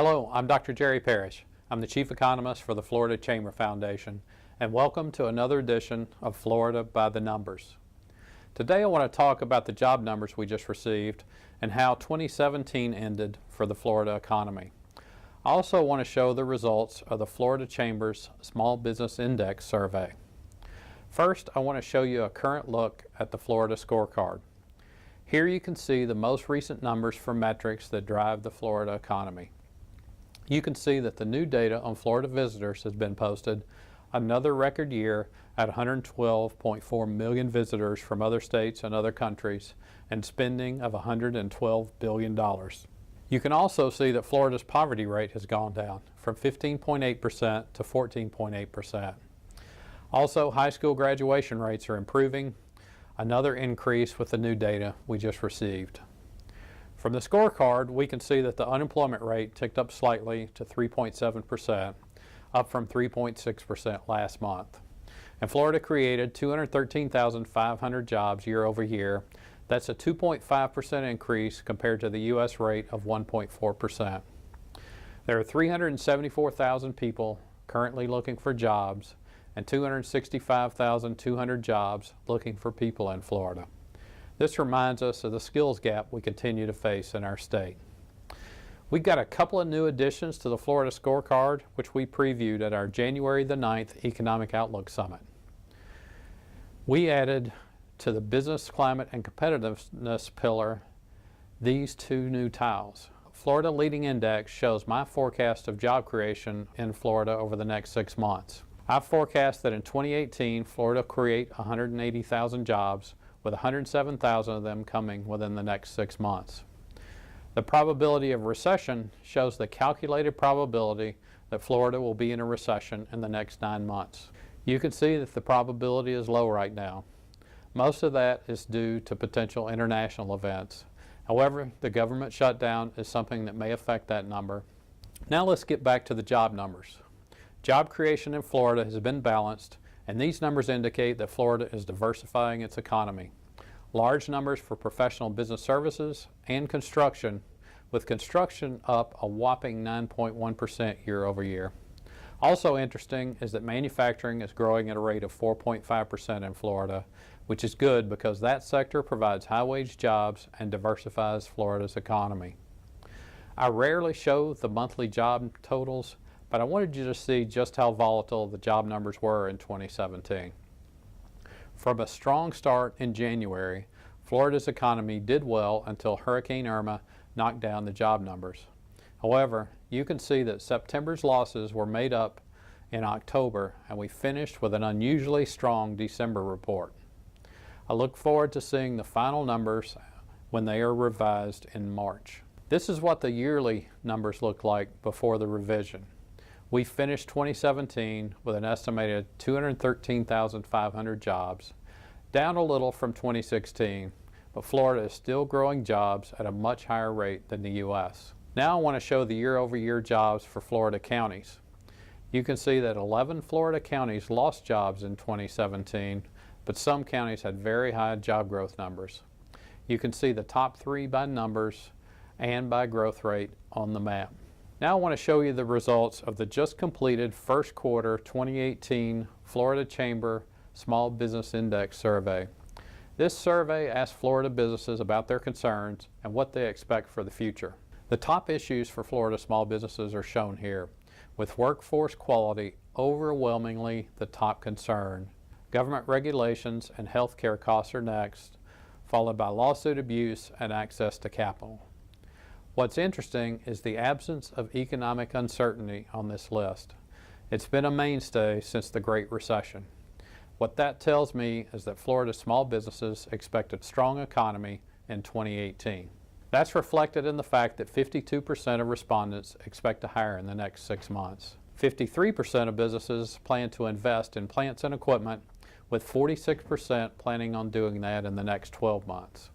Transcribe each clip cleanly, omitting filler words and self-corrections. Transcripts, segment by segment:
Hello, I'm Dr. Jerry Parrish. I'm the Chief Economist for the Florida Chamber Foundation, and welcome to another edition of Florida by the Numbers. Today I want to talk about the job numbers we just received and how 2017 ended for the Florida economy. I also want to show the results of the Florida Chamber's Small Business Index survey. First, I want to show you a current look at the Florida scorecard. Here you can see the most recent numbers for metrics that drive the Florida economy. You can see that the new data on Florida visitors has been posted, another record year at 112.4 million visitors from other states and other countries, and spending of $112 billion. You can also see that Florida's poverty rate has gone down from 15.8% to 14.8%. Also, high school graduation rates are improving, another increase with the new data we just received. From the scorecard, we can see that the unemployment rate ticked up slightly to 3.7%, up from 3.6% last month. And Florida created 213,500 jobs year over year. That's a 2.5% increase compared to the U.S. rate of 1.4%. There are 374,000 people currently looking for jobs and 265,200 jobs looking for people in Florida. This reminds us of the skills gap we continue to face in our state. We've got a couple of new additions to the Florida scorecard, which we previewed at our January the 9th Economic Outlook Summit. We added to the Business Climate and Competitiveness pillar these two new tiles. Florida Leading Index shows my forecast of job creation in Florida over the next 6 months. I forecast that in 2018, Florida will create 180,000 jobs, with 107,000 of them coming within the next 6 months. The probability of recession shows the calculated probability that Florida will be in a recession in the next 9 months. You can see that the probability is low right now. Most of that is due to potential international events. However, the government shutdown is something that may affect that number. Now let's get back to the job numbers. Job creation in Florida has been balanced, and these numbers indicate that Florida is diversifying its economy. Large numbers for professional business services and construction, with construction up a whopping 9.1% year over year. Also interesting is that manufacturing is growing at a rate of 4.5% in Florida, which is good because that sector provides high-wage jobs and diversifies Florida's economy. I rarely show the monthly job totals, but I wanted you to see just how volatile the job numbers were in 2017. From a strong start in January, Florida's economy did well until Hurricane Irma knocked down the job numbers. However, you can see that September's losses were made up in October, and we finished with an unusually strong December report. I look forward to seeing the final numbers when they are revised in March. This is what the yearly numbers look like before the revision. We finished 2017 with an estimated 213,500 jobs, down a little from 2016, but Florida is still growing jobs at a much higher rate than the U.S. Now I want to show the year-over-year jobs for Florida counties. You can see that 11 Florida counties lost jobs in 2017, but some counties had very high job growth numbers. You can see the top 3 by numbers and by growth rate on the map. Now I want to show you the results of the just completed first quarter 2018 Florida Chamber Small Business Index survey. This survey asked Florida businesses about their concerns and what they expect for the future. The top issues for Florida small businesses are shown here, with workforce quality overwhelmingly the top concern. Government regulations and health care costs are next, followed by lawsuit abuse and access to capital. What's interesting is the absence of economic uncertainty on this list. It's been a mainstay since the Great Recession. What that tells me is that Florida small businesses expect a strong economy in 2018. That's reflected in the fact that 52% of respondents expect to hire in the next 6 months. 53% of businesses plan to invest in plants and equipment, with 46% planning on doing that in the next 12 months.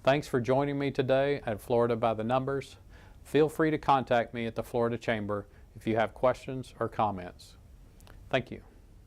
Thanks for joining me today at Florida by the Numbers. Feel free to contact me at the Florida Chamber if you have questions or comments. Thank you.